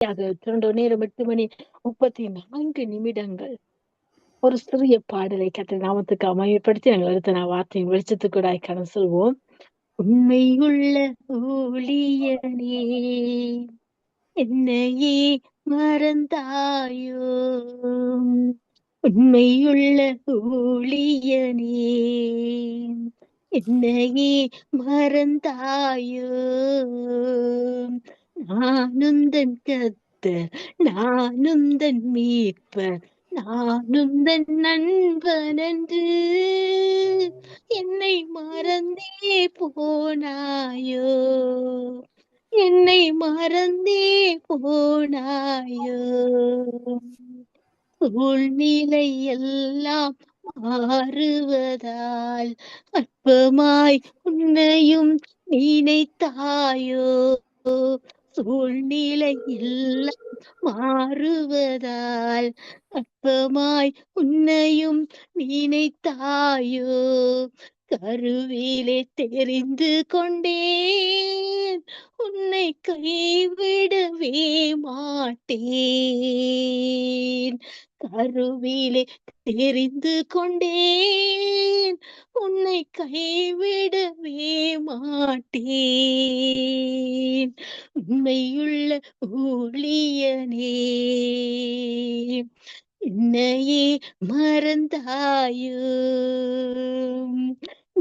நேரம் 8:34. ஒரு சிறிய பாடலை கர்த்தர் நாமத்துக்கு அமையப்படுத்தி நாங்கள் அடுத்த வார்த்தையின் வெளிச்சத்துக்கூட கடந்து செல்வோம். உண்மையுள்ள ஊழியனே, என்னையே மறந்தாயோ, உண்மையுள்ள ஊழியனே, என்னையே மறந்தாயோ, நானுந்தன் கர்த்தர், நானுந்தன் மீட்பர், நானுந்தன் நண்பனென்று என்னை மறந்தே போனாயோ, என்னை மறந்தே போனாயோ, சூழ்நிலை எல்லாம் மாறுவதால் அற்பமாய் உன்னையும் நினைத்தாயோ, சூழ்நிலை எல்லாம் மாறுவதால் அற்பமாய் உன்னையும் நினைத்தாயோ, கருவிலே தெரிந்து கொண்டேன், உன்னை கைவிடவே மாட்டேன், கருவிலே தெரிந்து கொண்டேன், உன்னை கைவிடவே மாட்டேன், உண்மையுள்ள ஊழியனே, என்னையே மறந்தாயோ,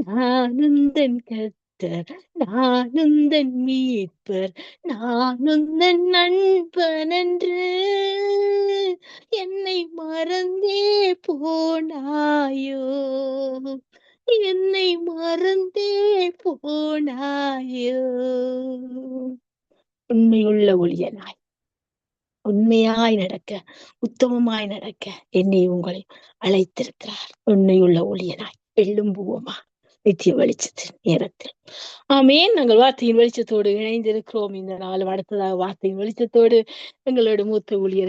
நானுந்தன் கர்த்தர், நானுந்தன் மீட்பர், நானுந்தன் நண்பனென்று என்னை மறந்தே போனாயோ, என்னை மறந்தே போனாயோ. உண்மையுள்ள ஊழியனாய், உண்மையாய் நடக்க, உத்தமமாய் நடக்க என்னை உங்களை அழைத்திருக்கிறார். உண்மையுள்ள ஊழியனாய் எழும்புவோமா நித்திய வெளிச்சத்தின் நேரத்தில். ஆமேன். நாங்கள் வார்த்தையின் வெளிச்சத்தோடு இணைந்திருக்கிறோம். இந்த நாளும் அடுத்ததாக வார்த்தையின் வெளிச்சத்தோடு எங்களோட மூத்த ஊழியர்